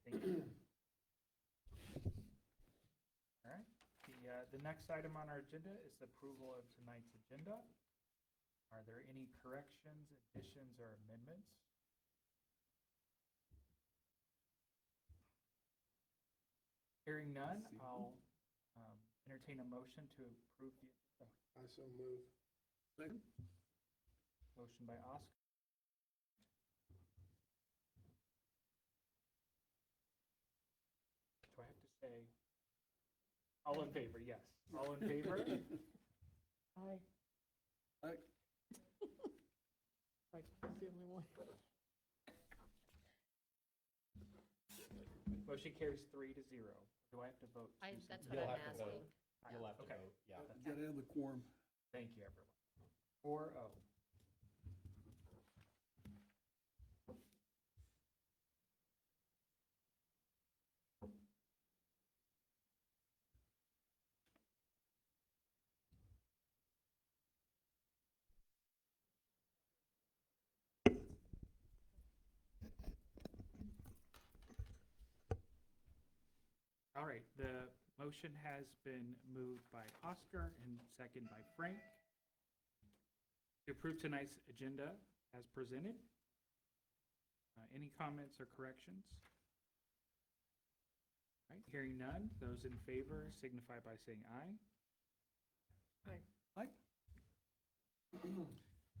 Thank you. All right, the next item on our agenda is the approval of tonight's agenda. Are there any corrections, additions, or amendments? Hearing none, I'll entertain a motion to approve the agenda. I so move. Second. Motion by Oscar. Do I have to say, all in favor? Yes. All in favor? Aye. Aye. Right, that's the only one. Motion carries 3-0. Do I have to vote? That's Susan? what You'll I'm have to vote. asking. You'll have to Okay. vote, yeah. Get out of the quorum. Thank you, everyone. 4-0. All right, the motion has been moved by Oscar and second by Frank to approve tonight's agenda as presented. Any comments or corrections? All right, hearing none, those in favor signify by saying aye. Aye. Aye. All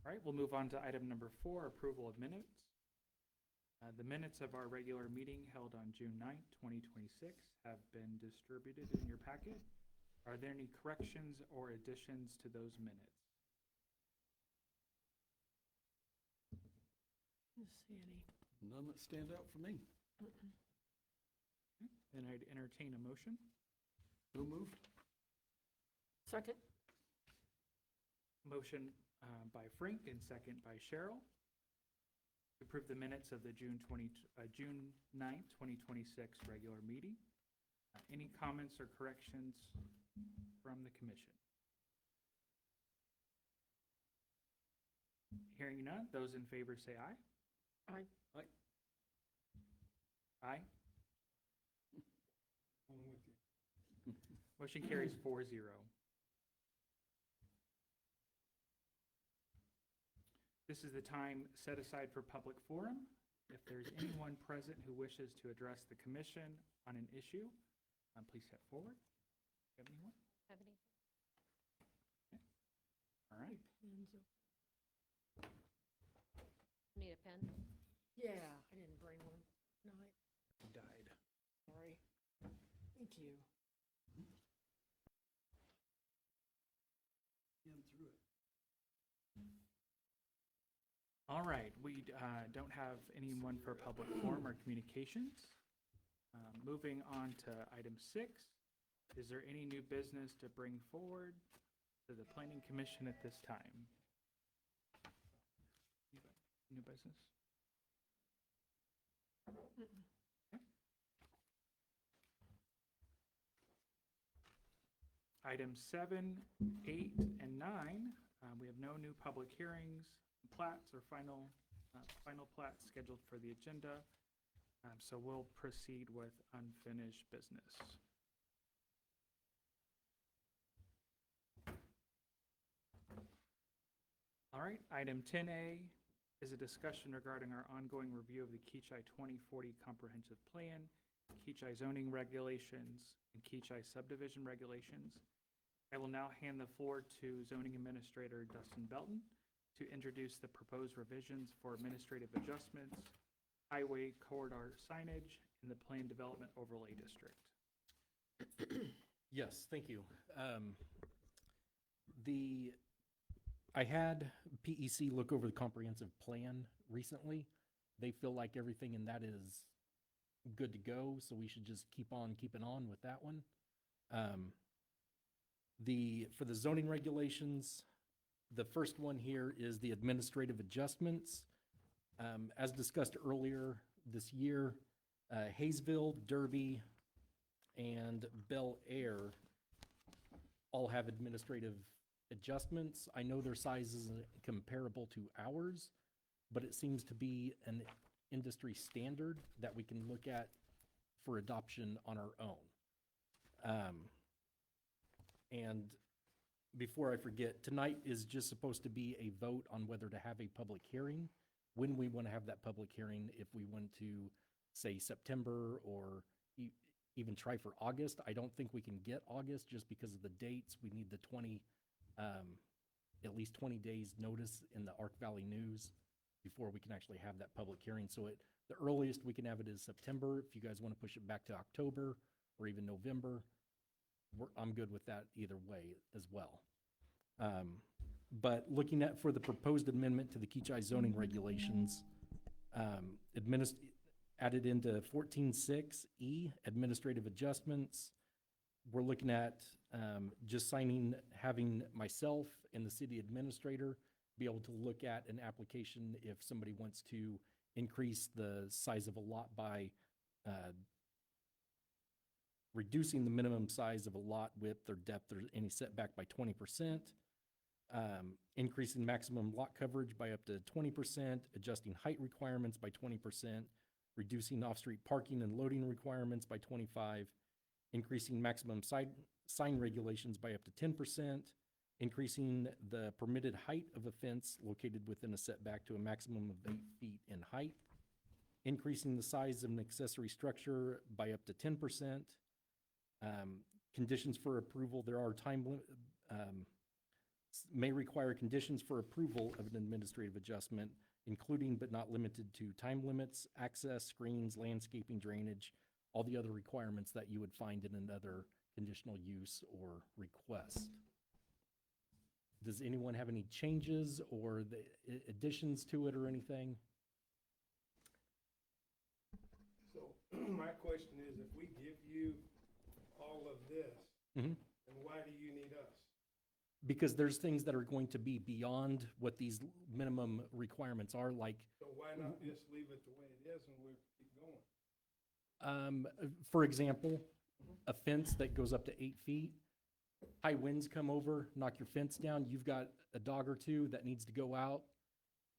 right, we'll move on to item number 4, approval of minutes. The minutes of our regular meeting held on June 9th, 2026 have been distributed in your packet. Are there any corrections or additions to those minutes? Let's see any. None that stand out for me. Then I'd entertain a motion. So moved. Second? Motion by Frank and second by Cheryl. To approve the minutes of the June 9th, 2026 regular meeting. Any comments or corrections from the commission? Hearing none, those in favor say aye. Aye. Aye. Aye. I'm with you. Motion carries 4-0. This is the time set aside for public forum. If there's anyone present who wishes to address the commission on an issue, please step forward. Do you have anyone? Have anything? All right. Pens up. Need a pen? Yeah, I didn't bring one. No, Died. sorry. Thank you. Get 'em through it. All right, we don't have anyone for public forum or communications. Moving on to item 6, is there any new business to bring forward to the planning commission at this time? New business? Okay. Items 7, 8, and 9, we have no new public hearings, plats, or final plats scheduled for the agenda. So we'll proceed with unfinished business. All right, item 10A is a discussion regarding our ongoing review of the Kechi 2040 Comprehensive Plan, Kechi zoning regulations, and Kechi subdivision regulations. I will now hand the floor to Zoning Administrator Dustin Belton to introduce the proposed revisions for administrative adjustments, highway corridor signage, and the Plan Development Overlay District. Yes, thank you. I had PEC look over the comprehensive plan recently. They feel like everything in that is good to go, so we should just keep on keeping on with that one. For the zoning regulations, the first one here is the administrative adjustments. As discussed earlier this year, Hayesville, Derby, and Bel Air all have administrative adjustments. I know their size isn't comparable to ours, but it seems to be an industry standard that we can look at for adoption on our own. And before I forget, tonight is just supposed to be a vote on whether to have a public hearing, when we want to have that public hearing, if we want to say September or even try for August. I don't think we can get August just because of the dates. We need the 20, at least 20 days notice in the Ark Valley News before we can actually have that public hearing. So the earliest we can have it is September. If you guys want to push it back to October or even November, I'm good with that either way as well. But looking at for the proposed amendment to the Kechi zoning regulations, added into 14.6E, administrative adjustments. We're looking at just having myself and the city administrator be able to look at an application if somebody wants to increase the size of a lot by reducing the minimum size of a lot width or depth or any setback by 20%, increasing maximum lot coverage by up to 20%, adjusting height requirements by 20%, reducing off-street parking and loading requirements by 25%, increasing maximum sign regulations by up to 10%, increasing the permitted height of a fence located within a setback to a maximum of 8 feet in height, increasing the size of an accessory structure by up to 10%. Conditions for approval, there are may require conditions for approval of an administrative adjustment, including but not limited to time limits, access, screens, landscaping, drainage, all the other requirements that you would find in another conditional use or request. Does anyone have any changes or additions to it or anything? So my question is, if we give you all of this, Mhm. then why do you need us? Because there's things that are going to be beyond what these minimum requirements are, like, So why not just leave it the way it is and we'll keep going? for example, a fence that goes up to 8 feet, high winds come over, knock your fence down, you've got a dog or two that needs to go out,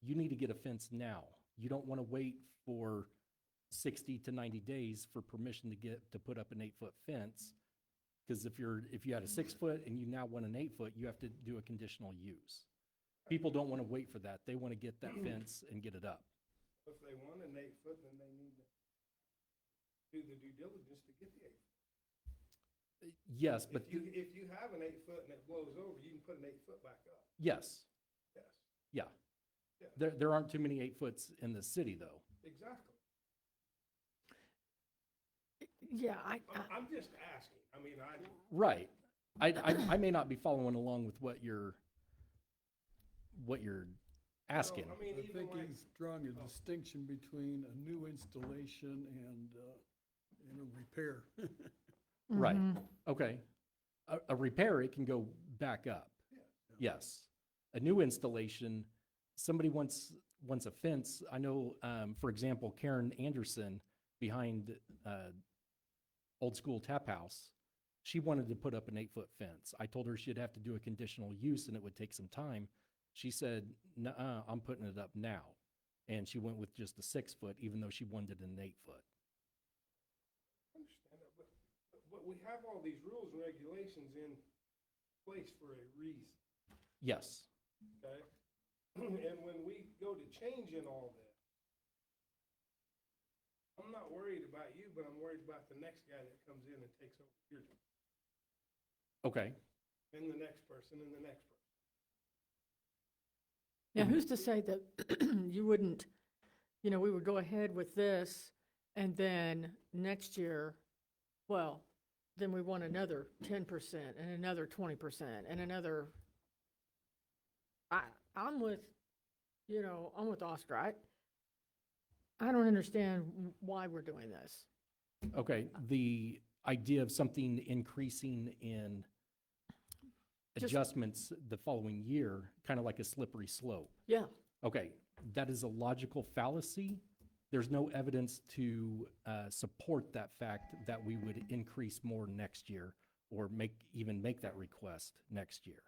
you need to get a fence now. You don't want to wait for 60 to 90 days for permission to put up an 8-foot fence. Because if you had a 6-foot and you now want an 8-foot, you have to do a conditional use. People don't want to wait for that. They want to get that fence and get it up. If they want an 8-foot, then they need to do the due diligence to get the 8-foot. Yes, but If you have an 8-foot and it blows over, you can put an 8-foot back up. yes, Yes, yeah. Yeah. There aren't too many 8-foots in the city, though. exactly. Yeah, I'm just asking. I mean, Right. I may not be following along with what you're asking. I mean, I even think like, he's drawing a distinction between a new installation and a repair. Right. mhm. Okay. A repair, it can go back up. Yes. A new installation, somebody wants a fence. I know, for example, Karen Anderson behind Old School Tap House, she wanted to put up an 8-foot fence. I told her she'd have to do a conditional use and it would take some time. She said, "Nuh-uh, I'm putting it up now." And she went with just a 6-foot, even though she wanted an 8-foot. I understand that, but we have all these rules and regulations in place for a reason, Yes. okay? And when we go to changing all this, I'm not worried about you, but I'm worried about the next guy that comes in and takes over your job, Okay. and the next person, and the next person. Yeah, who's to say that you wouldn't, we would go ahead with this and then next year, well, then we want another 10% and another 20% and another. I'm with, I'm with Oscar. I don't understand why we're doing this. Okay. The idea of something increasing in Just- adjustments the following year, kind of like a slippery slope. Yeah, Okay, that is a logical fallacy. There's no evidence to support that fact that we would increase more next year or even make that request next year.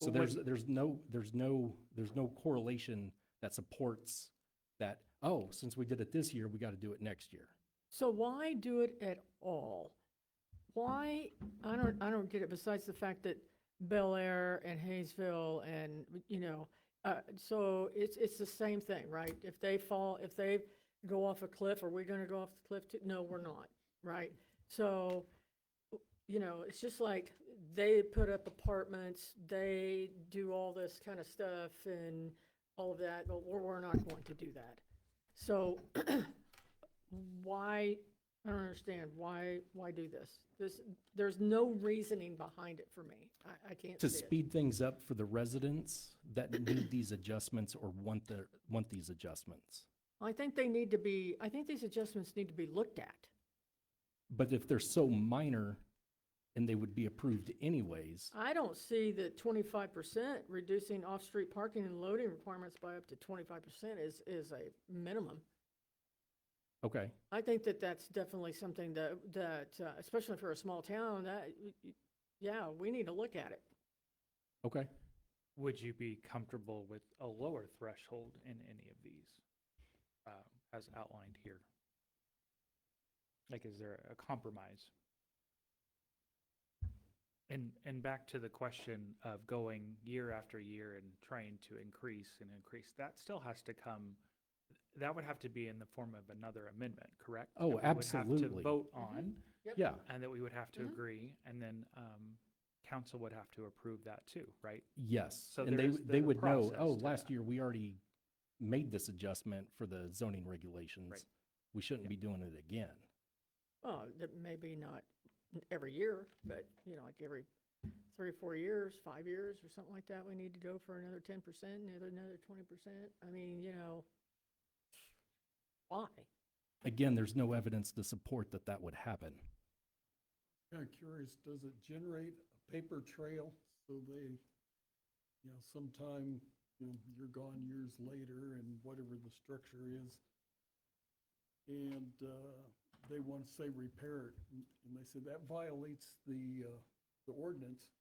So Well, there's no correlation that supports that, oh, since we did it this year, we got to do it next year. So why do it at all? Why, I don't get it, besides the fact that Bel Air and Hayesville and, so it's the same thing, right? If they go off a cliff, are we gonna go off the cliff too? No, we're not, right? So, it's just like they put up apartments, they do all this kind of stuff and all of that, but we're not going to do that. So why, I don't understand, why do this? There's no reasoning behind it for me. I can't To see it. speed things up for the residents that need these adjustments or want these adjustments. I think these adjustments need to be looked at. But if they're so minor and they would be approved anyways, I don't see that 25% reducing off-street parking and loading requirements by up to 25% is a minimum. okay, I think that that's definitely something that especially for a small town, yeah, we need to look at it. okay. Would you be comfortable with a lower threshold in any of these, as outlined here? Like, is there a compromise? And back to the question of going year after year and trying to increase, that still has to come, that would have to be in the form of another amendment, correct? Oh, That we would have absolutely. to vote on, Yeah, and that we would have to Mhm. agree, and then council would have to approve that too, right? yes. So And there's they the would know, process oh, to last that. year we already made this adjustment for the zoning regulations. Right. We shouldn't be doing it again. Well, that maybe not every year, but, like every 3 or 4 years, 5 years or something like that, we need to go for another 10%, another 20%. I mean, why? Again, there's no evidence to support that would happen. Kind of curious, does it generate a paper trail? So they, sometime, you're gone years later and whatever the structure is, and they want to say repair it, and they say that violates the ordinance.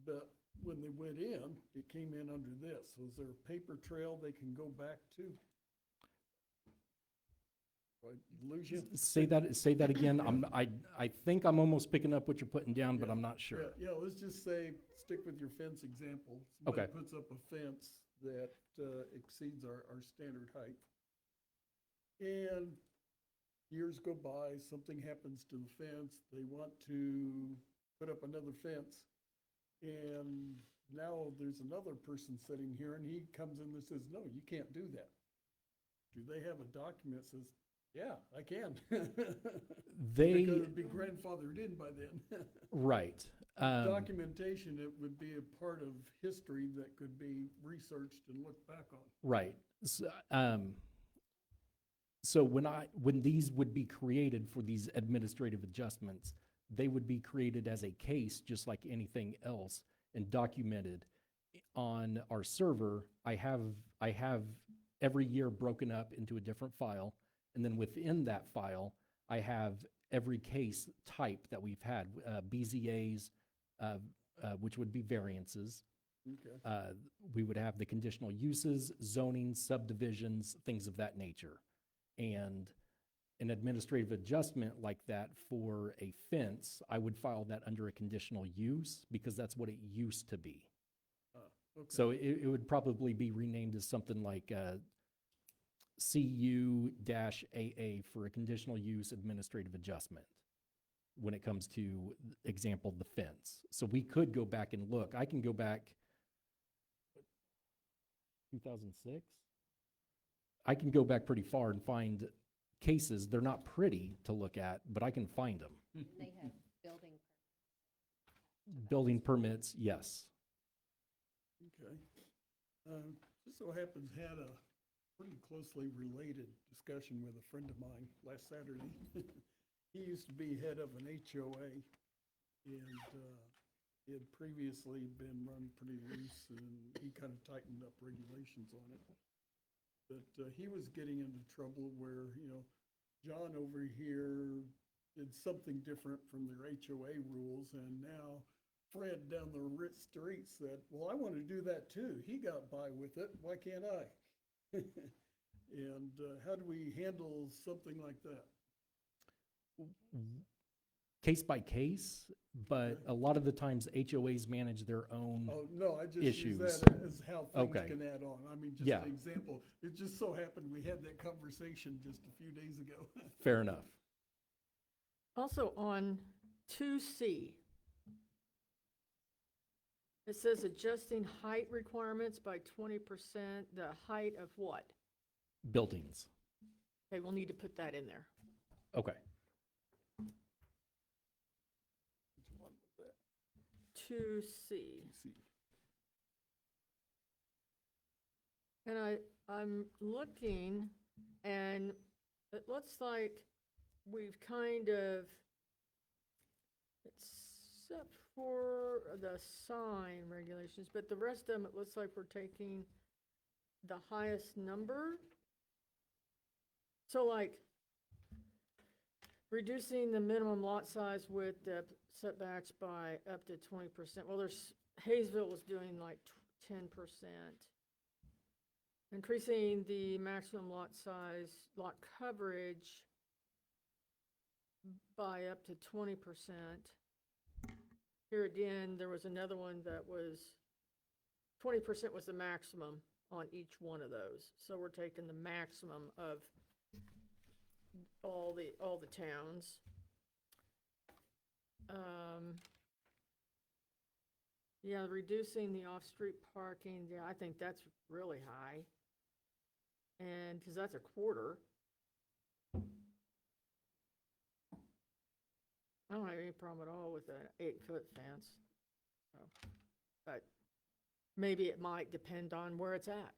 But when they went in, it came in under this. So is there a paper trail they can go back to? Right, lose you? Say that again. I think I'm almost picking up what you're putting down, but I'm not sure. Yeah, let's just say, stick with your fence example. Somebody Okay. puts up a fence that exceeds our standard height. And years go by, something happens to the fence, they want to put up another fence. And now there's another person sitting here and he comes in and says, no, you can't do that. Do they have a document that says, yeah, I can? Because it'd be grandfathered in by then. Right. Documentation, it would be a part of history that could be researched and looked back on. Right. So when these would be created for these administrative adjustments, they would be created as a case, just like anything else, and documented on our server. I have every year broken up into a different file, and then within that file, I have every case type that we've had, BZAs, which would be variances. Okay. We would have the conditional uses, zoning, subdivisions, things of that nature. And an administrative adjustment like that for a fence, I would file that under a conditional use because that's what it used to be. Okay. So it would probably be renamed as something like CU-AA for a conditional use administrative adjustment when it comes to, example, the fence. So we could go back and look. I can go back 2006? I can go back pretty far and find cases. They're not pretty to look at, but I can find them. They have building. Building permits, yes. Okay. Just so happens, had a pretty closely related discussion with a friend of mine last Saturday. He used to be head of an HOA, and he had previously been run pretty loose, and he kind of tightened up regulations on it. But he was getting into trouble where, John over here did something different from their HOA rules, and now Fred down the street said, well, I want to do that too. He got by with it. Why can't I? And how do we handle something like that? case by case, but a lot of the times HOAs manage their own. Oh, no, I just use Issues. that as how things Okay. can add on. I mean, just Yeah. an example. It just so happened we had that conversation just a few days ago. Fair enough. Also on 2C, it says adjusting height requirements by 20%, the height of what? Buildings. Okay, we'll need to put that in there. Okay. 2C. See. And I'm looking, and it looks like we've kind of, except for the sign regulations, but the rest of them, it looks like we're taking the highest number. So like, reducing the minimum lot size with the setbacks by up to 20%. Well, Hayesville was doing like 10%. Increasing the maximum lot size, lot coverage by up to 20%. Here again, there was another one that was, 20% was the maximum on each one of those. So we're taking the maximum of all the towns. Yeah, reducing the off-street parking, yeah, I think that's really high. And, because that's a quarter. I don't have any problem at all with an 8-foot fence. So, but maybe it might depend on where it's at.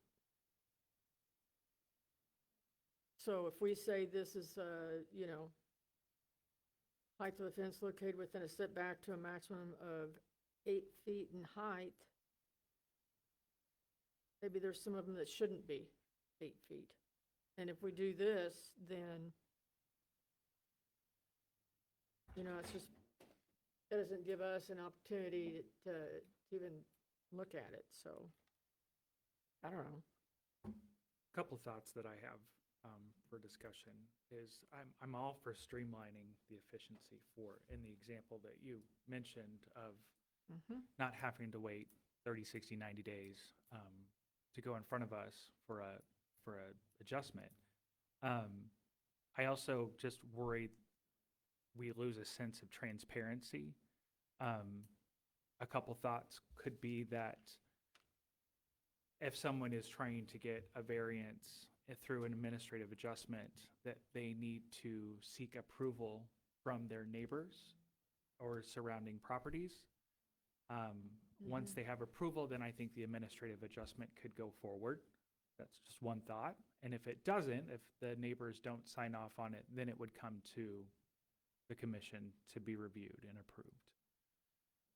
So if we say this is, height of the fence located within a setback to a maximum of 8 feet in height, maybe there's some of them that shouldn't be 8 feet. And if we do this, then, it's just, it doesn't give us an opportunity to even look at it, so, I don't know. Couple thoughts that I have for discussion is I'm all for streamlining the efficiency in the example that you mentioned of Mhm. not having to wait 30, 60, 90 days to go in front of us for a adjustment. I also just worry we lose a sense of transparency. A couple thoughts could be that if someone is trying to get a variance through an administrative adjustment, that they need to seek approval from their neighbors or surrounding properties. Once they have approval, then I think the administrative adjustment could go forward. That's just one thought. And if it doesn't, if the neighbors don't sign off on it, then it would come to the commission to be reviewed and approved.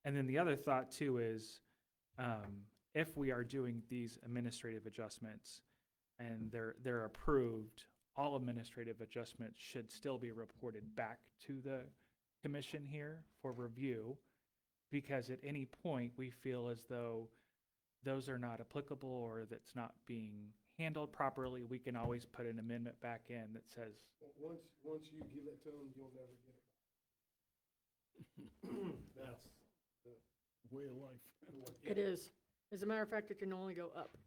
And then the other thought too is, if we are doing these administrative adjustments and they're approved, all administrative adjustments should still be reported back to the commission here for review, because at any point we feel as though those are not applicable or that's not being handled properly, we can always put an amendment back in that says, Once you give it to them, you'll never get it back. That's Way of life. It is. As a matter of fact, it can only go up.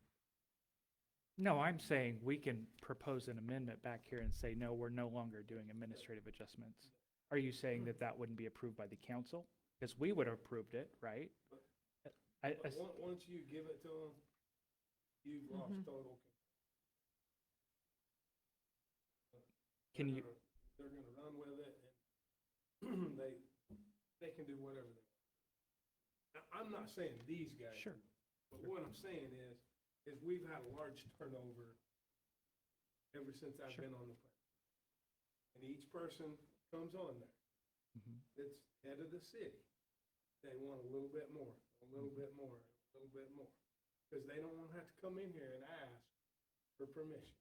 no, I'm saying we can propose an amendment back here and say, no, we're no longer doing administrative adjustments. Are you saying that that wouldn't be approved by the council? Because we would have approved it, right? But once you give it to them, you've lost total. Can you, They're gonna run with it, and they can do whatever they want. Now, I'm not saying these guys. Sure. But what I'm saying is we've had a large turnover ever since I've Sure. been on the planning. And each person comes on there, Mhm. that's head of the city. They want a little bit more, a little bit more, a little bit more. Because they don't want to have to come in here and ask for permission.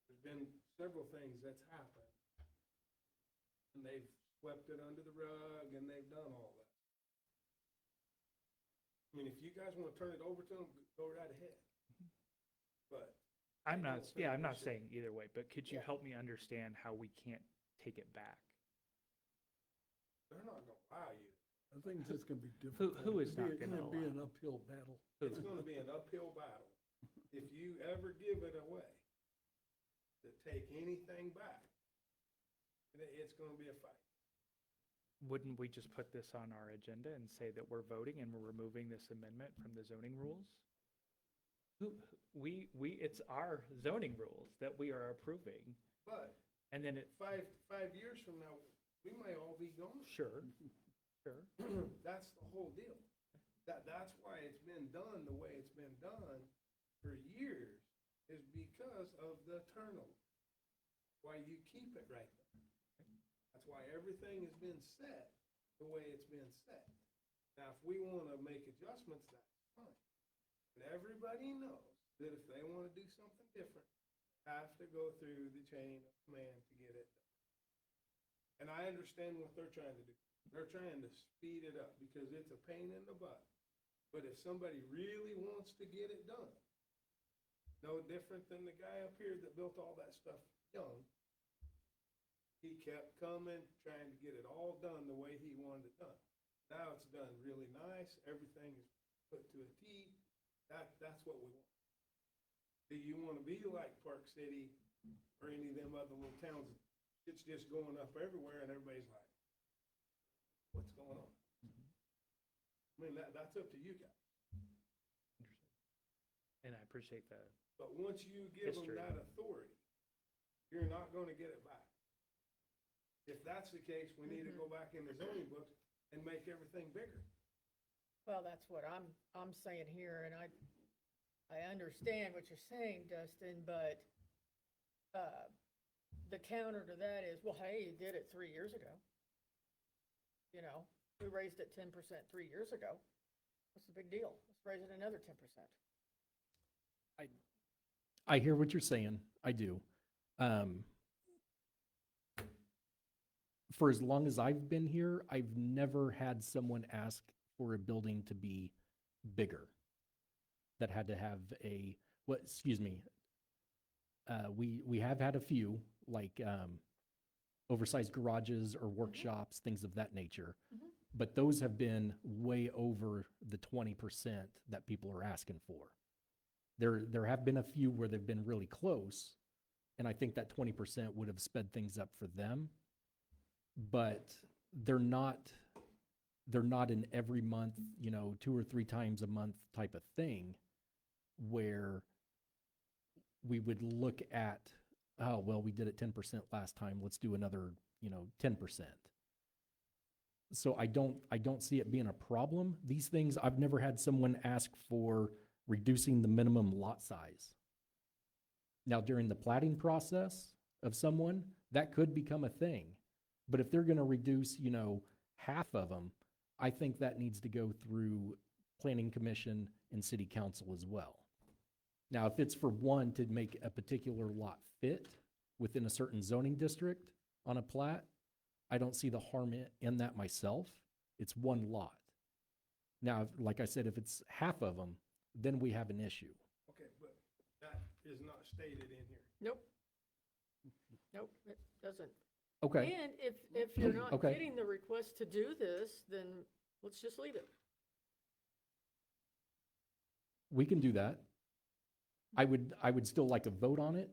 There's been several things that's happened. And they've swept it under the rug and they've done all that. I mean, if you guys want to turn it over to them, go right ahead. But I'm I not, don't think yeah, I'm we not should. saying either way, but could you Yeah. help me understand how we can't take it back? they're not gonna allow you. I think it's just gonna be difficult. who is not It'd gonna be an allow? uphill battle. It's gonna be an uphill battle. If you ever give it away, to take anything back, it's gonna be a fight. Wouldn't we just put this on our agenda and say that we're voting and we're removing this amendment from the zoning rules? It's our zoning rules that we are approving, But and then it, 5 years from now, we may all be gone. sure, sure. That's the whole deal. That's why it's been done the way it's been done for years, is because of the turnover. Why you keep it right there. That's why everything has been set the way it's been set. Now, if we want to make adjustments, that's fine. But everybody knows that if they want to do something different, have to go through the chain of command to get it done. And I understand what they're trying to do. They're trying to speed it up because it's a pain in the butt. But if somebody really wants to get it done, no different than the guy up here that built all that stuff young. He kept coming, trying to get it all done the way he wanted it done. Now it's done really nice. Everything is put to a T. That's what we want. Do you want to be like Park City or any of them other little towns? It's just going up everywhere and everybody's like, what's going on? I mean, that's up to you guys. And I appreciate that. But once you give them History. that authority, you're not going to get it back. If that's the case, we need to go back in the zoning books and make everything bigger. Well, that's what I'm saying here, and I understand what you're saying, Dustin, but, the counter to that is, well, hey, you did it 3 years ago. You know, we raised it 10% 3 years ago. What's the big deal? Let's raise it another 10%. I hear what you're saying. I do. For as long as I've been here, I've never had someone ask for a building to be bigger. That had to have excuse me. We have had a few, like oversized garages or workshops, things of that nature. Mhm. But those have been way over the 20% that people are asking for. There have been a few where they've been really close, and I think that 20% would have sped things up for them. But they're not an every month, 2 or 3 times a month type of thing where we would look at, oh, well, we did it 10% last time, let's do another, 10%. So I don't see it being a problem. These things, I've never had someone ask for reducing the minimum lot size. Now, during the plating process of someone, that could become a thing. But if they're going to reduce, half of them, I think that needs to go through Planning Commission and City Council as well. Now, if it's for one to make a particular lot fit within a certain zoning district on a plat, I don't see the harm in that myself. It's one lot. Now, like I said, if it's half of them, then we have an issue. Okay, but that is not stated in here. Nope. Nope, it doesn't. Okay, And if you're not Okay. getting the request to do this, then let's just leave it. we can do that. I would still like a vote on it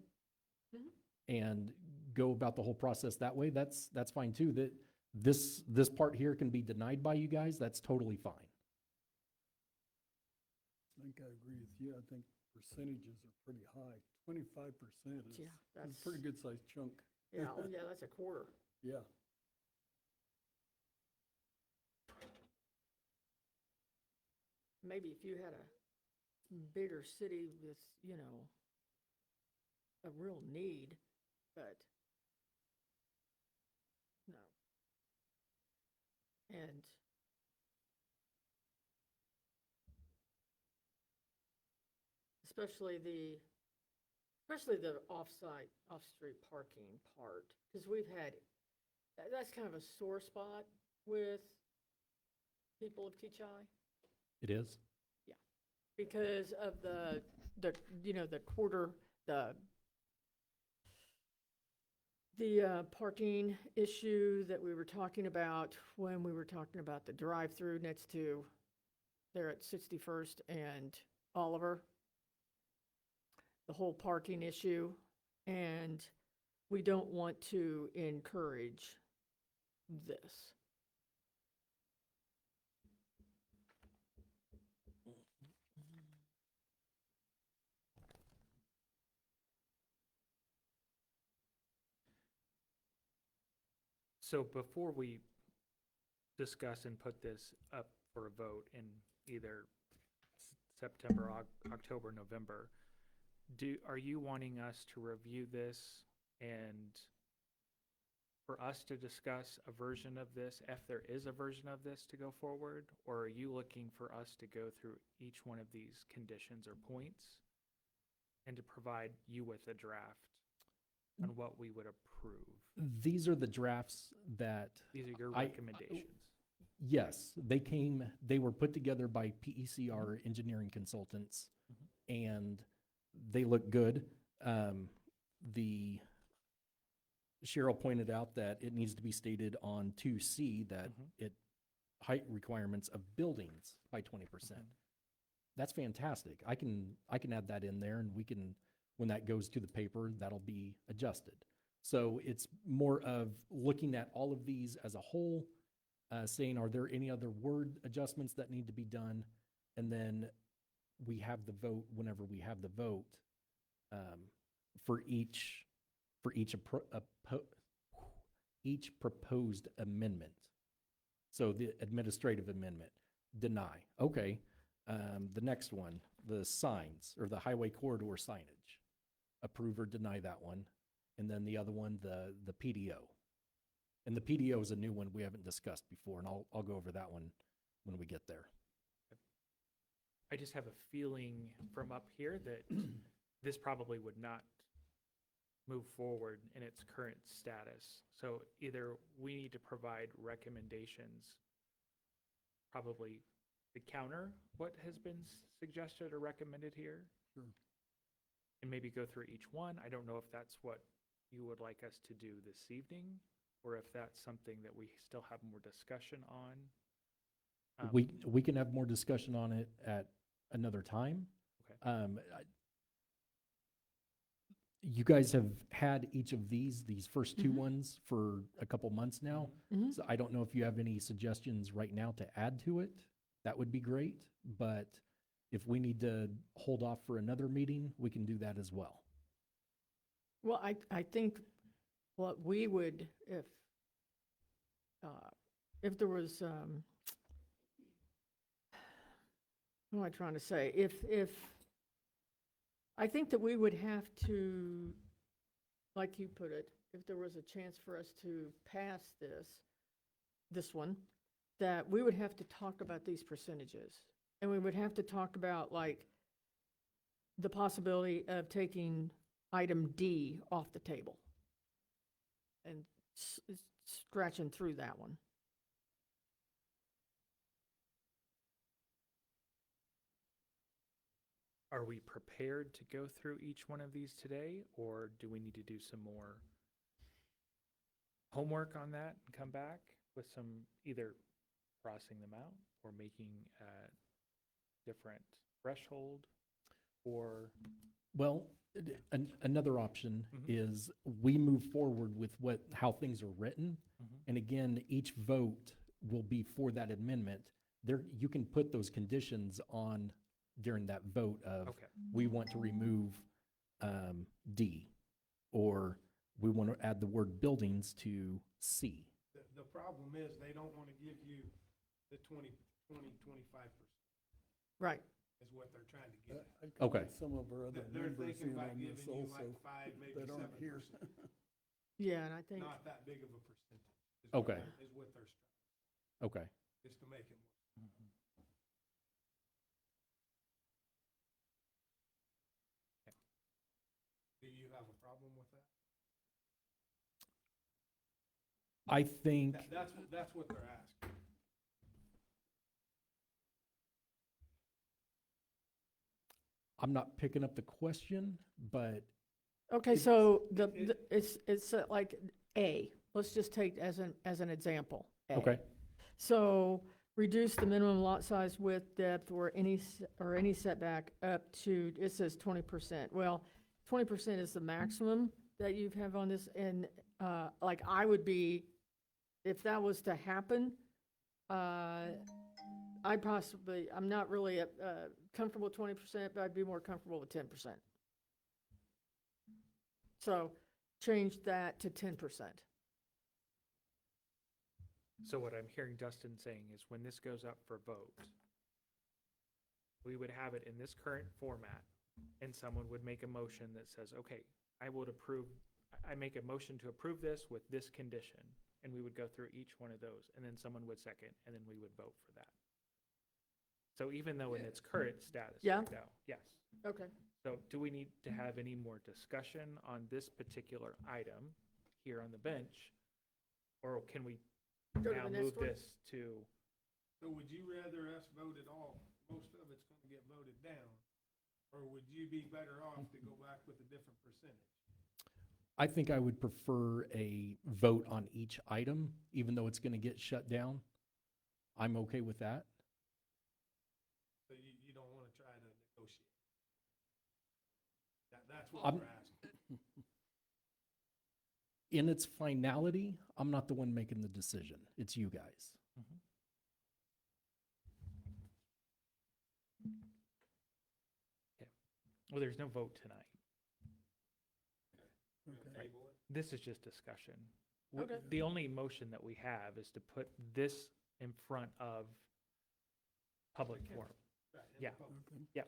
Mhm. and go about the whole process that way. That's fine too. That this part here can be denied by you guys. That's totally fine. I think I agree with you. I think percentages are pretty high. 25% is Yeah, a that's, pretty good sized chunk. yeah, oh yeah, that's a quarter. Yeah. Maybe if you had a bigger city with, a real need, but no. And especially the off-street parking part, because we've had, that's kind of a sore spot with people of Kechi. It is. Because of the The parking issue that we were talking about when we were talking about the drive-through next to, there at 61st and Oliver. The whole parking issue, and we don't want to encourage this. So before we discuss and put this up for a vote in either September, October, November, are you wanting us to review this and for us to discuss a version of this, if there is a version of this to go forward? Or are you looking for us to go through each one of these conditions or points and to provide you with a draft on what we would approve? These are the drafts that, These are your I- recommendations. yes, they were put together by PECR Engineering Consultants, and they look good. The Cheryl pointed out that it needs to be stated on 2C that it height requirements of buildings by 20%. That's fantastic. I can add that in there, and we can, when that goes to the paper, that'll be adjusted. So it's more of looking at all of these as a whole, saying, are there any other word adjustments that need to be done? And then we have the vote whenever we have the vote for each proposed amendment. So the administrative amendment, deny. Okay. The next one, the signs or the highway corridor signage, approve or deny that one. And then the other one, the PDO. And the PDO is a new one we haven't discussed before, and I'll go over that one when we get there. I just have a feeling from up here that this probably would not move forward in its current status. So either we need to provide recommendations, probably to counter what has been suggested or recommended here. Sure. And maybe go through each one. I don't know if that's what you would like us to do this evening, or if that's something that we still have more discussion on. We can have more discussion on it at another time. Okay. You guys have had each of these first two ones for a couple months now. Mhm. So I don't know if you have any suggestions right now to add to it. That would be great. But if we need to hold off for another meeting, we can do that as well. Well, I think what we would, if there was, what am I trying to say? I think that we would have to, like you put it, if there was a chance for us to pass this one, that we would have to talk about these percentages. And we would have to talk about like the possibility of taking item D off the table and scratching through that one. Are we prepared to go through each one of these today, or do we need to do some more homework on that and come back with some, either crossing them out or making a different threshold, or? Well, another option Mhm. is we move forward with how things are written. And again, each vote will be for that amendment. There, you can put those conditions on during that vote of, Okay. we want to remove D, or we want to add the word buildings to C. The problem is they don't want to give you the 25% Right. is what they're trying to get at. I could Okay. get some of our other They're members thinking in about on giving this you also like 5, maybe that aren't here. 7%. Yeah, and I think, Not that big of a percentage. Is Okay. Is what they're striving, Okay. just to make it more. Do you have a problem with that? I think, That's what they're asking. I'm not picking up the question, but Okay, so it's like A, let's just take as an example. A. Okay. So reduce the minimum lot size, width, depth, or any setback up to, it says 20%. Well, 20% is the maximum that you have on this, and, like, I would be, if that was to happen, I'm not really, comfortable with 20%, but I'd be more comfortable with 10%. So change that to 10%. So what I'm hearing Dustin saying is when this goes up for vote, we would have it in this current format, and someone would make a motion that says, okay, I make a motion to approve this with this condition, and we would go through each one of those, and then someone would second, and then we would vote for that. So even though in its current status Yeah. right now, yes. Okay. So do we need to have any more discussion on this particular item here on the bench? Or can we Go to now the next move one? this to, So would you rather us vote it all, most of it's gonna get voted down? Or would you be better off to go back with a different percentage? I think I would prefer a vote on each item, even though it's going to get shut down. I'm okay with that. So you don't wanna try to negotiate? That's what I'm- we're asking. In its finality, I'm not the one making the decision. It's you guys. well, there's no vote tonight. We're gonna Okay. table it. This is just discussion. Okay. The only motion that we have is to put this in front of public Okay. forum. Right, in the Yeah. public. Okay.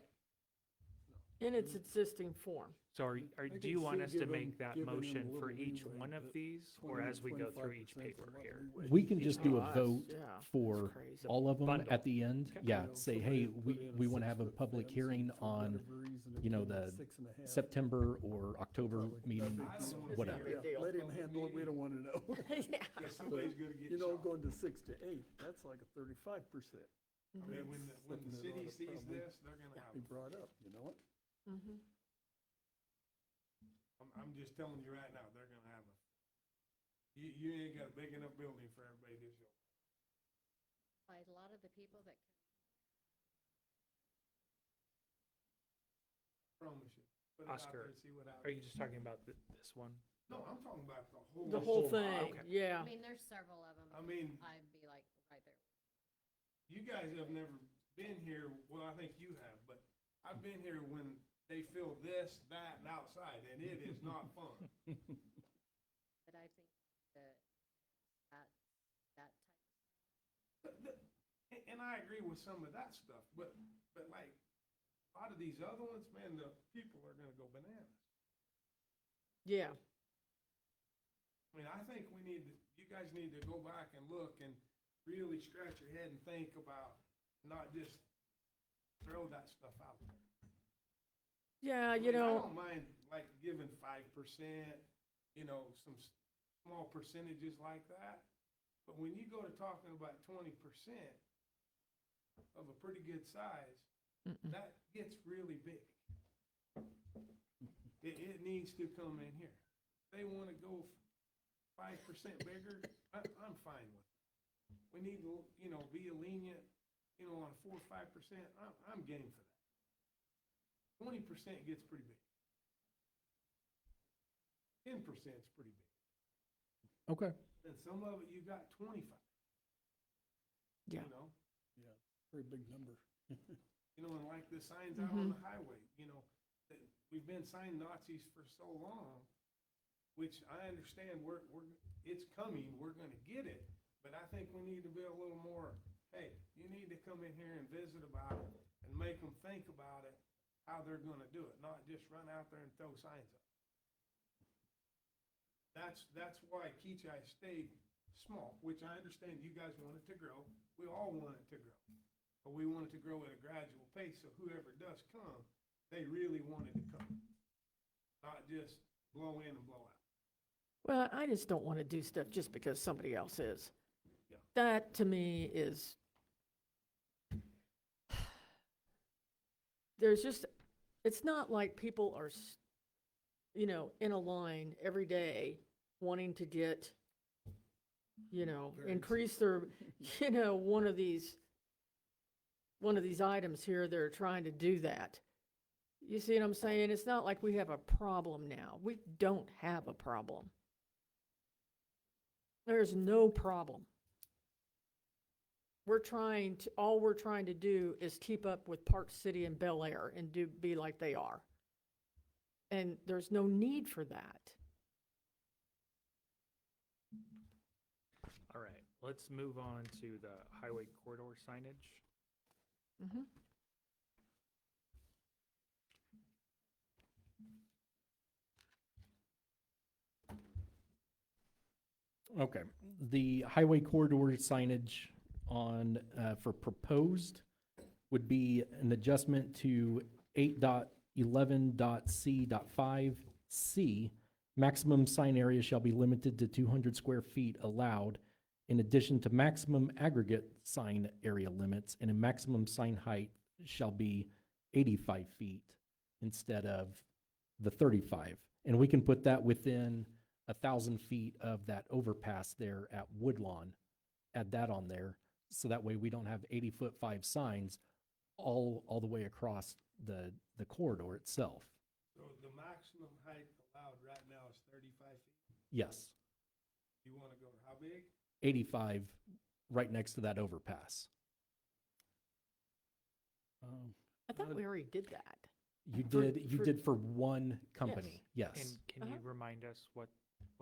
In its existing form. So I do could you want see us to giving- make that giving them a motion for little each leeway, one of but these, or 20, as we go through each 25% 's a paper lot here? leeway. We can just do Oh, a that's- vote yeah, for that's crazy. all of them Bundle. at the end. Okay. Yeah, You know, say, somebody hey, put we, in a we want to have a 6-foot public fence, hearing and for on, whatever reason it you know, came in the 6.5. September or October Probably meeting, not big deal. whatever. Big deal. Let him handle it, we don't want to know. Yeah. Cause somebody's gonna get You know, shot. going to 6 to 8, that's like a 35%. I mean, when the Putting it city on a sees problem. this, they're gonna have, Be brought up, you know what? Mhm. I'm just telling you right now, they're gonna have you ain't got a big enough building for everybody to show. By a lot of the people that Promise you. Put it out Oscar, there and see what Are happens. you just talking about this one? No, I'm talking about the whole. The whole whole- thing, okay. yeah. I mean, there's several of them. I mean, I'd be like right there. you guys have never been here, well, I think you have, but I've been here when they fill this, that, and outside, and it is not fun. But I think that that type And I agree with some of that stuff, but like, a lot of these other ones, man, the people are gonna go bananas. Yeah. I mean, I think you guys need to go back and look and really scratch your head and think about, not just throw that stuff out there. Yeah, I you mean, I know, don't mind like giving 5%, you know, some small percentages like that. But when you go to talking about 20% of a pretty good size, mm-mm. that gets really big. It needs to come in here. They want to go 5% bigger, I'm fine with it. We need to, you know, be lenient, you know, on 4 or 5%, I'm game for that. 20% gets pretty big. 10% is pretty big. Okay. And some of it, you got 25. Yeah. You know, Yeah, very big number. you know, and like the signs out on the highway, you know, that we've been sign Nazis for so long, which I understand it's coming, we're gonna get it, but I think we need to be a little more, hey, you need to come in here and visit about it and make them think about it, how they're gonna do it, not just run out there and throw signs up. That's why Kechi stayed small, which I understand you guys want it to grow. We all want it to grow. But we want it to grow at a gradual pace, so whoever does come, they really want it to come. Not just blow in and blow out. Well, I just don't want to do stuff just because somebody else is. Yeah. That, to me, is, there's just, it's not like people are, in a line every day wanting to get, Variance. increase their, one of these items here, they're trying to do that. You see what I'm saying? It's not like we have a problem now. We don't have a problem. There's no problem. All we're trying to do is keep up with Park City and Bel Air and be like they are. And there's no need for that. All right, let's move on to the highway corridor signage. Mhm. Okay, the highway corridor signage on, for proposed would be an adjustment to 8.11.c.5C. Maximum sign area shall be limited to 200 square feet allowed, in addition to maximum aggregate sign area limits, and a maximum sign height shall be 85 feet instead of the 35. And we can put that within 1,000 feet of that overpass there at Woodlawn. Add that on there, so that way we don't have 80-foot 5 signs all the way across the corridor itself. So the maximum height allowed right now is 35 feet. Yes, You want to go to how big? 85 right next to that overpass. I thought we already did that. You For- did, for- for one company, And yes, can you Uh-huh. remind us what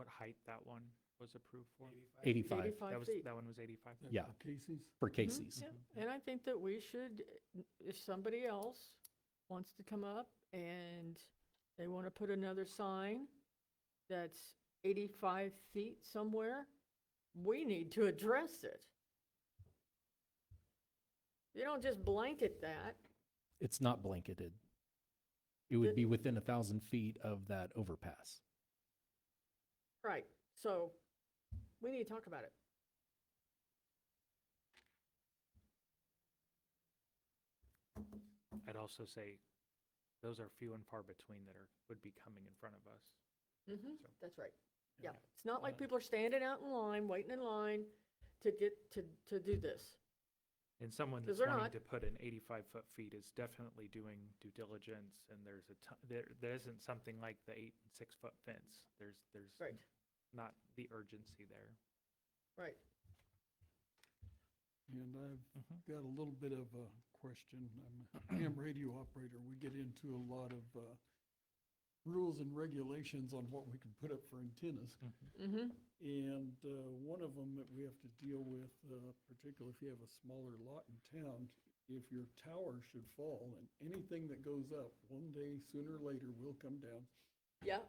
height that one was approved for? 85. 85, 85 feet. That one was 85? That's Yeah. for Casey's. for Casey's. Yeah, and I think that we should, if somebody else wants to come up and they want to put another sign that's 85 feet somewhere, we need to address it. You don't just blanket that. It's not blanketed. It would be within 1,000 feet of that overpass. Right, so we need to talk about it. I'd also say those are few and far between that would be coming in front of us. That's right. Yeah. Yeah, it's not like people are standing out in line, waiting in line to get, to do this. And someone 'Cause that's they're wanting not. to put in 85-foot feet is definitely doing due diligence, and there's there isn't something like the 8 and 6-foot fence. There's Right, not the urgency there. right. And I've Mhm. got a little bit of a question. I'm a ham radio operator. We get into a lot of rules and regulations on what we can put up for antennas. Mm-hmm. And one of them that we have to deal with, particularly if you have a smaller lot in town, if your tower should fall and anything that goes up, one day, sooner or later, will come down. Yeah,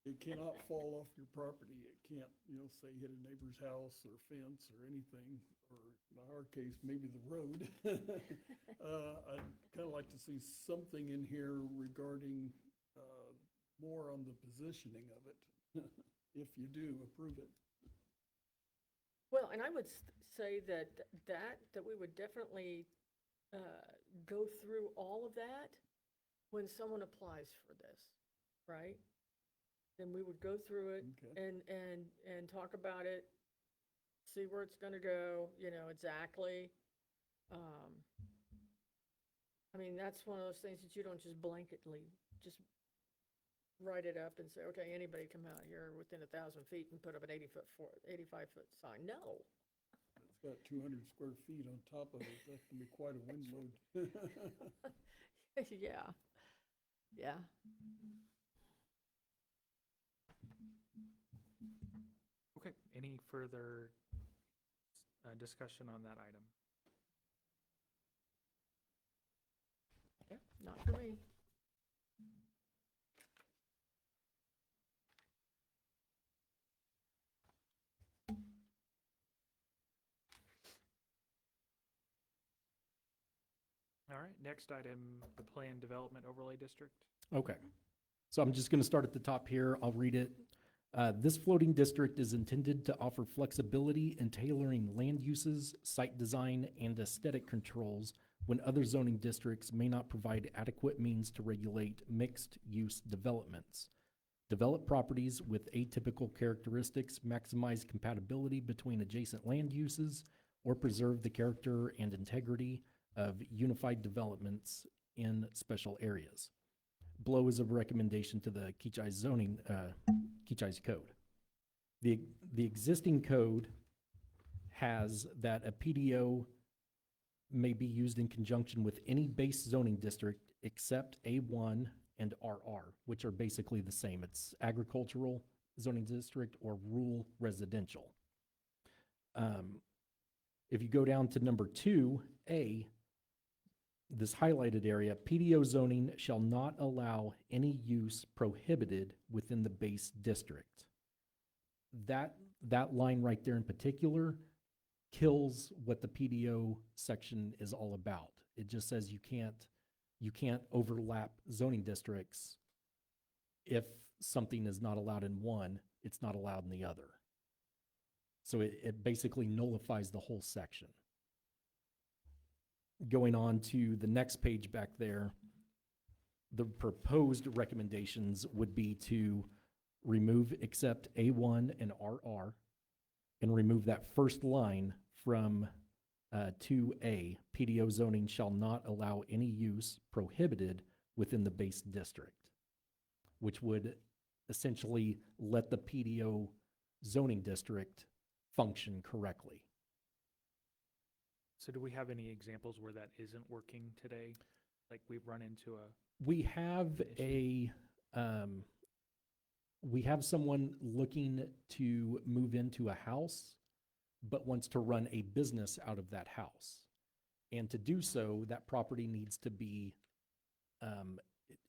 It cannot fall off your property. It can't, say hit a neighbor's house or fence or anything, or in our case, maybe the road. I'd kind of like to see something in here regarding more on the positioning of it, if you do approve it. well, and I would say that we would definitely go through all of that when someone applies for this, right? Then we would go through it Okay. and talk about it, see where it's gonna go, exactly. I mean, that's one of those things that you don't just blanketly, just write it up and say, okay, anybody come out here within 1,000 feet and put up an 85-foot sign. No. It's got 200 square feet on top of it. That can be quite a wind load. Yeah, yeah. Okay, any further discussion on that item? Not for me. All right, next item, the Plan Development Overlay District. Okay. So I'm just going to start at the top here. I'll read it. This floating district is intended to offer flexibility in tailoring land uses, site design, and aesthetic controls when other zoning districts may not provide adequate means to regulate mixed-use developments. develop properties with atypical characteristics, maximize compatibility between adjacent land uses, or preserve the character and integrity of unified developments in special areas. Below is a recommendation to the Kechi zoning, Kechi's code. The existing code has that a PDO may be used in conjunction with any base zoning district except A1 and RR, which are basically the same. It's agricultural zoning district or rural residential. If you go down to number 2A, this highlighted area, PDO zoning shall not allow any use prohibited within the base district. That line right there in particular kills what the PDO section is all about. It just says you can't overlap zoning districts. If something is not allowed in one, it's not allowed in the other. So it basically nullifies the whole section. Going on to the next page back there, the proposed recommendations would be to remove except A1 and RR and remove that first line from 2A. PDO zoning shall not allow any use prohibited within the base district, which would essentially let the PDO zoning district function correctly. So do we have any examples where that isn't working today? Like we've run into a, We have we have someone looking to move into a house, but wants to run a business out of that house. And to do so, that property needs to be,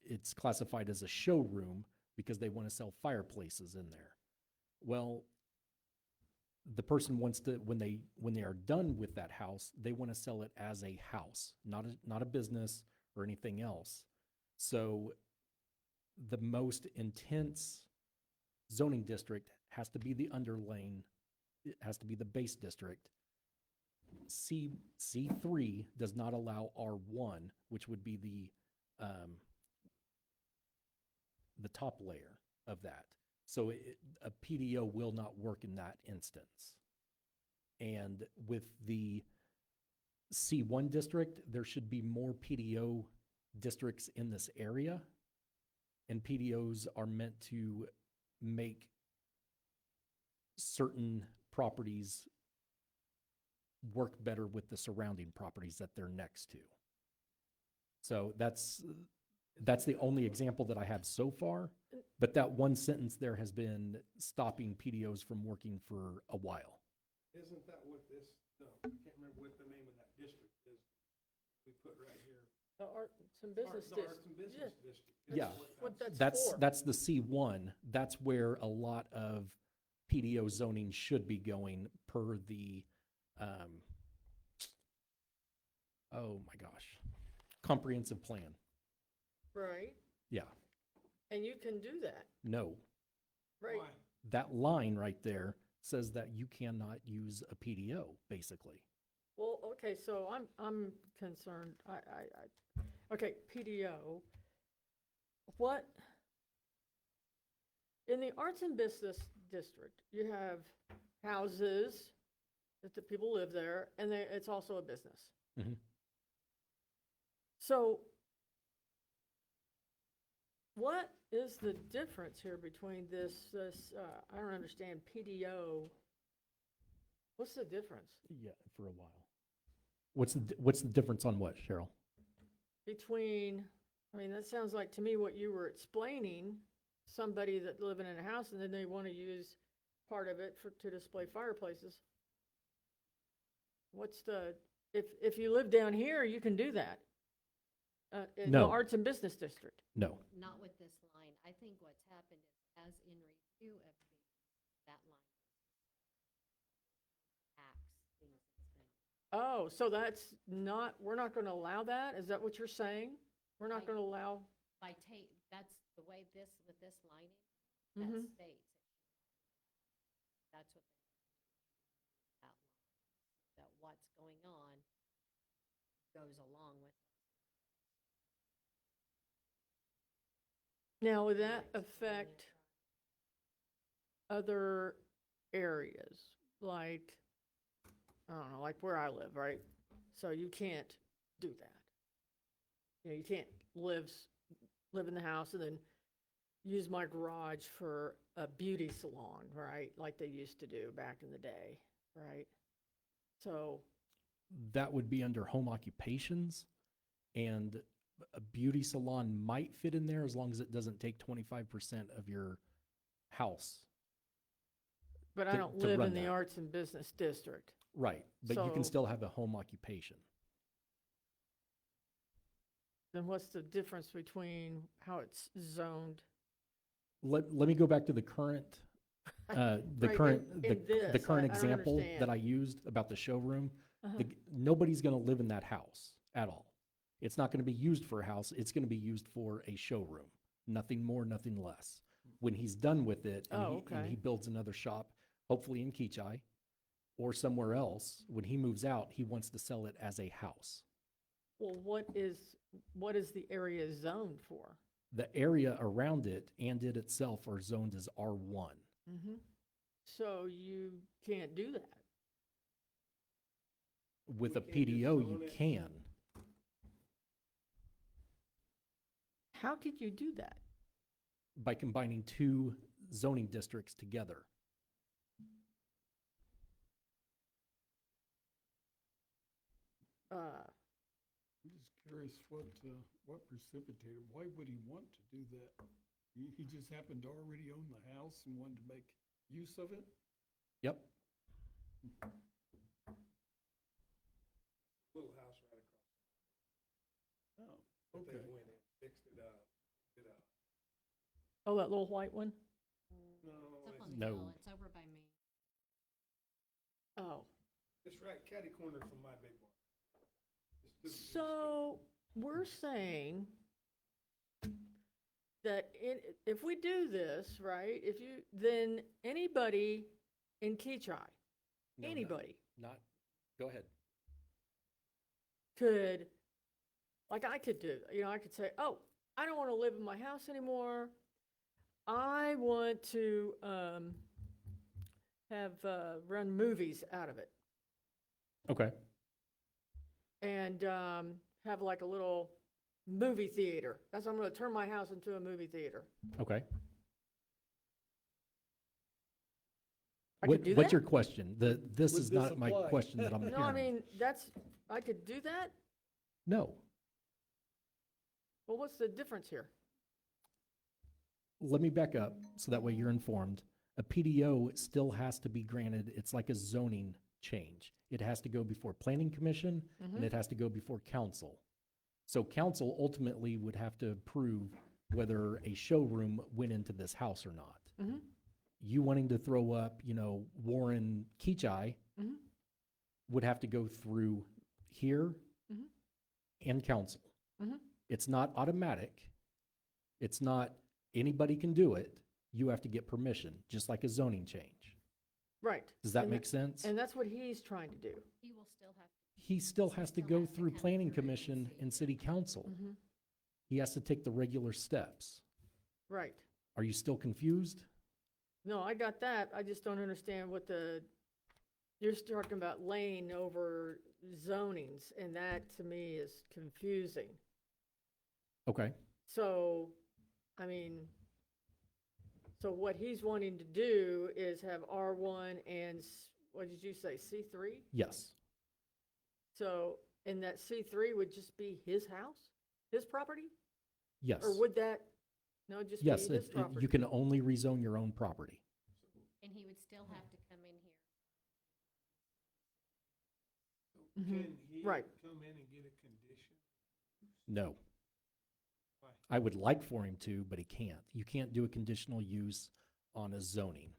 it's classified as a showroom because they want to sell fireplaces in there. Well, the person wants to, when they are done with that house, they want to sell it as a house, not a business or anything else. So the most intense zoning district has to be the underlying, it has to be the base district. C3 does not allow R1, which would be the top layer of that. So a PDO will not work in that instance. And with the C1 district, there should be more PDO districts in this area. And PDOs are meant to make certain properties work better with the surrounding properties that they're next to. So that's the only example that I have so far. But that one sentence there has been stopping PDOs from working for a while. Isn't that what this, no, I can't remember what the name of that district is. We put right here. The arts and business The Arts and district. Business District. Yeah. What that's for. That's the C1. That's where a lot of PDO zoning should be going per the, oh my gosh, comprehensive plan. Right, Yeah, and you can do that, no. right? Why? That line right there says that you cannot use a PDO, basically. Well, okay, so I'm concerned, okay, PDO. What, in the arts and business district, you have houses that the people live there, and it's also a business. Mhm. So what is the difference here between this, I don't understand, PDO? What's the difference Yeah, for a while. What's the difference on what, Cheryl? between, I mean, that sounds like to me what you were explaining, somebody that living in a house and then they want to use part of it to display fireplaces. What's the, if you live down here, you can do that. In the No. arts and business district. No. Not with this line. I think what's happened is, as in review of that line, tax things that's been. Oh, so that's not, we're not going to allow that? Is that what you're saying? We're not Right. going to allow? That's the way this, with this lining, that Mhm. states. That's what they outline, that what's going on goes along with. Now, would that affect other areas, like, I don't know, like where I live, right? So you can't do that. You know, you can't live in the house and then use my garage for a beauty salon, right? Like they used to do back in the day, right? So, That would be under home occupations, and a beauty salon might fit in there as long as it doesn't take 25% of your house. but I To- don't to live run in the that. arts and business district. Right, but you can So- still have a home occupation. Then what's the difference between how it's zoned? Let me go back to the current, the Right, current, in the this, current I don't example that understand. I used about the showroom. Uh-huh. Nobody's gonna live in that house at all. It's not gonna be used for a house, it's gonna be used for a showroom. Nothing more, nothing less. When he's done with it, and Oh, and he okay. builds another shop, hopefully in Kechi or somewhere else, when he moves out, he wants to sell it as a house. Well, what is the area zoned for? The area around it and it itself are zoned as R1. Mm-hmm. So you can't do that. With We a can't just PDO, zone you it. can. How could you do that? By combining two zoning districts together. I'm just curious what precipitated, why would he want to do that? He just happened to already own the house and wanted to make use of it? Yep. Little house right across. Oh, But okay. they went and fixed it up. Oh, that little white one? No, It's up on it's, No. the hill, it's over by me. Oh, it's right catty corner from my big one. It's to the east. so we're saying that if we do this, right, then anybody in Kechi, No, no, anybody Not, go ahead. could, like I could do, I could say, oh, I don't want to live in my house anymore. I want to run movies out of it Okay. and have like a little movie theater. That's, I'm going to turn my house into a movie theater. Okay. I could do What's that? your question? This Would is this not my apply? question that I'm hearing. No, I mean, I could do that? No. Well, what's the difference here? Let me back up so that way you're informed. A PDO still has to be granted. It's like a zoning change. It has to go before planning commission and it has to go before council. So council ultimately would have to approve whether a showroom went into this house or not. Mm-hmm. You wanting to throw up, Warren Kechi Mhm. would have to go through here Mhm. and council. Mhm. It's not automatic. It's not anybody can do it. You have to get permission, just like a zoning change. Right. Does that And make sense? And that's what he's trying to do. He will still have, He still has to still go has to through come planning through and commission see. and city council. Mm-hmm. He has to take the regular steps. Right. Are you still confused? No, I got that. I just don't understand you're talking about laying over zonings, and that to me is confusing. Okay. So, I mean, so what he's wanting to do is have R1 and, what did you say, C3? Yes. So, and that C3 would just be his house, his property? Yes. Or would that, no, just be Yes, his property? you can only rezone your own property. and he would still have to come in here. Mhm. Can he Right. come in and get a condition? No. Why? I would like for him to, but he can't. You can't do a conditional use on a zoning.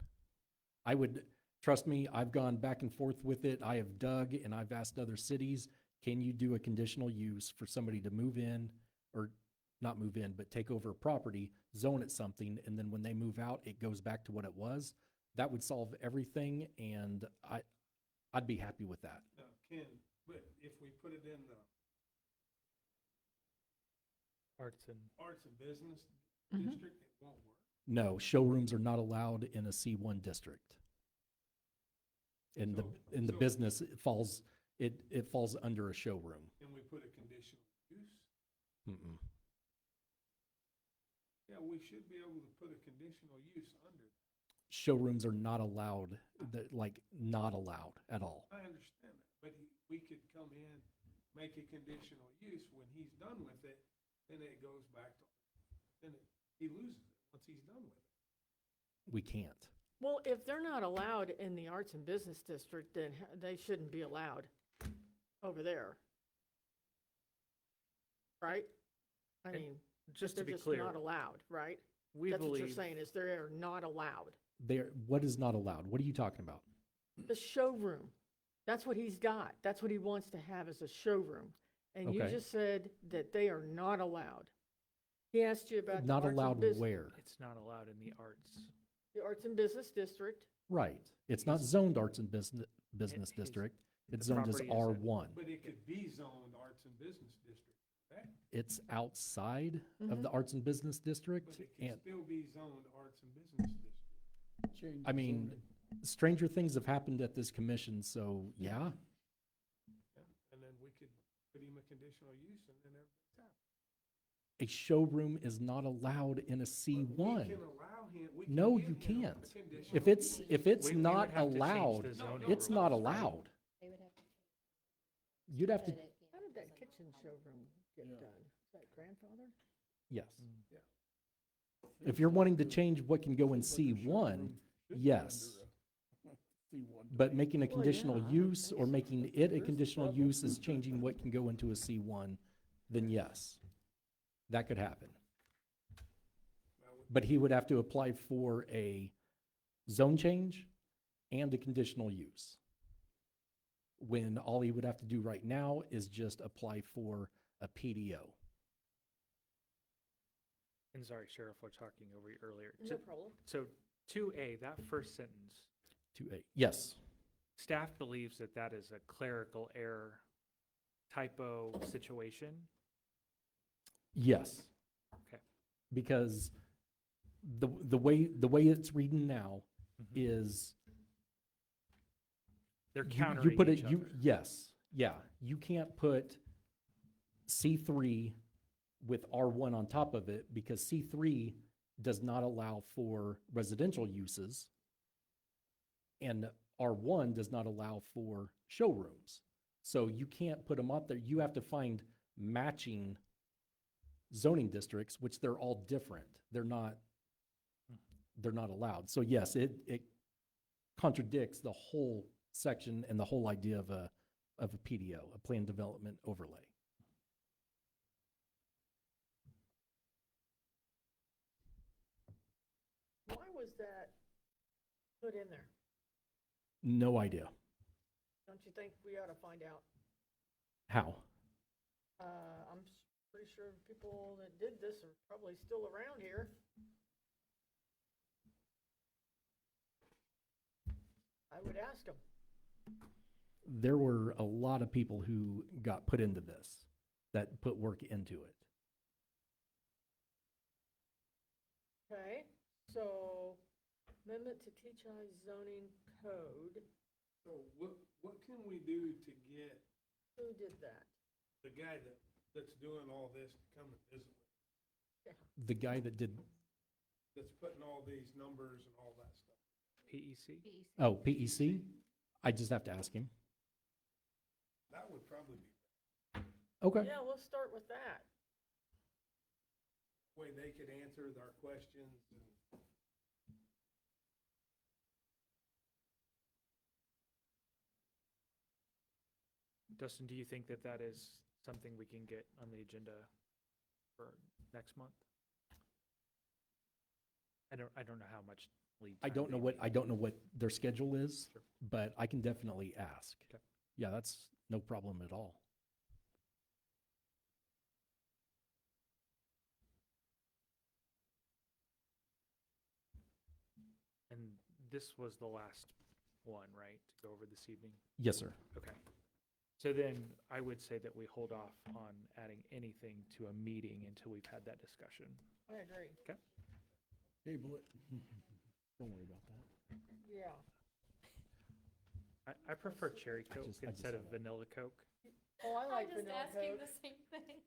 Trust me, I've gone back and forth with it. I have dug and I've asked other cities, can you do a conditional use for somebody to move in, or not move in, but take over a property, zone it something, and then when they move out, it goes back to what it was? That would solve everything, and I'd be happy with that. No, but if we put it in the Arts and, arts and business Mhm. district, it won't work. No, showrooms are not allowed in a C1 district. In the So- business, it falls under a showroom. Can we put a conditional use? Mm-mm. Yeah, we should be able to put a conditional use under. Showrooms are not allowed, not allowed at all. I understand that, but we could come in, make a conditional use, when he's done with it, then it goes back to, he loses it once he's done with it. We can't. Well, if they're not allowed in the Arts and Business District, then they shouldn't be allowed over there. Right? I And mean, Just to they're be just clear, not allowed, right? we That's what you're believe, saying, is they're not allowed. What is not allowed? What are you talking about? The showroom, that's what he's got. That's what he wants to have as a showroom. And you Okay. just said that they are not allowed. He asked you about the Not Arts and allowed Business. where? it's not allowed in the arts. The Arts and Business District. Right. It's not zoned arts and business It's- district. It's the zoned as property is in- R1. But it could be zoned arts and business district, correct? It's outside of Mhm. the arts and business district. But it can And, still be zoned arts and business district. Change I the mean, zoning. stranger things have happened at this commission, so yeah. Yeah, and then we could put him a conditional use and then everything's happy. A showroom is not allowed in a We C1. can allow him, we can No, give you him a can't. conditional If it's We would not have to change allowed, the zoning it's rules. not allowed. They would have to. You'd have to, but it, How did that doesn't kitchen have- showroom get Yeah. done? Is that grandfather? yes. Yeah. If you're wanting to change what can go in Seems like a C1, showroom should be yes. under a C1 But making a Well, conditional yeah, I would use think or so. making it a There's the conditional problem. use is changing what can go into a C1, then yes, that could happen. Well, But he would have to apply for a zone change and a conditional use. When all he would have to do right now is just apply for a PDO. And sorry, Sheriff, we're talking over you earlier. No problem. So 2A, that first sentence, 2A, yes, staff believes that that is a clerical error typo situation. yes. Okay. Because the way it's reading now is They're you countering put it, each other. yes, yeah, you can't put C3 with R1 on top of it because C3 does not allow for residential uses and R1 does not allow for showrooms. So you can't put them up there. You have to find matching zoning districts, which they're all different. They're not allowed. So yes, it contradicts the whole section and the whole idea of a PDO, a plan development overlay. Why was that put in there? No idea. Don't you think we ought to find out? How? I'm pretty sure people that did this are probably still around here. I would ask them. There were a lot of people who got put into this, that put work into it. Okay, so amendment to Kechi zoning code. So what can we do to get Who did that? the guy that's doing all this to come and visit with us? The guy that did, That's putting all these numbers and all that stuff? PEC? PEC. oh, PEC? I just have to ask him. That would probably be Okay. Yeah, let's start with that. the way they could answer our questions and Dustin, do you think that that is something we can get on the agenda for next month? I don't know how much lead I time don't know they what, need. I don't know what their schedule is, Sure. but I can definitely ask. Okay. Yeah, that's no problem at all. And this was the last one, right, to go over this evening? Yes, sir. Okay. So then I would say that we hold off on adding anything to a meeting until we've had that discussion. I agree. Table it. Don't worry about that. Yeah. I prefer cherry Coke I just instead of saw that. vanilla Coke. Oh, I like I'm just vanilla asking Coke. the same thing.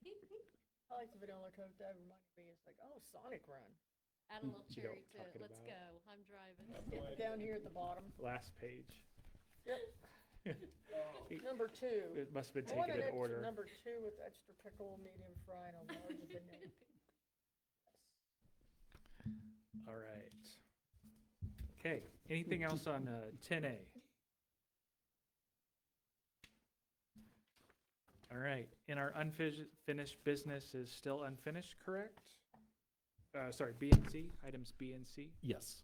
I like the vanilla Coke. That reminded me, it's like, oh, Sonic Run. Add a little You know cherry what to I'm it. talking Let's about. go. I'm driving. Down here at the bottom. Last page. Yep. Number 2. It must have been I want taken an in extra order. number 2 with extra pickle, medium fry, and a large vanilla. All right. Okay, anything else on 10A? All right, and our unfinished business is still unfinished, correct? Sorry, B and C, items B and C. Yes.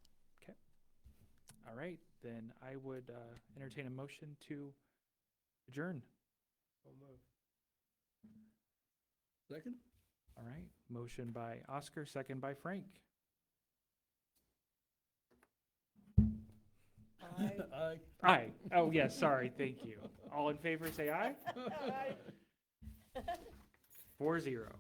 All right, then I would entertain a motion to adjourn. So move. Second? All right, motion by Oscar, second by Frank. Aye. Aye. Aye. Oh, yes, sorry, thank you. All in favor, say aye. Aye. 4-0.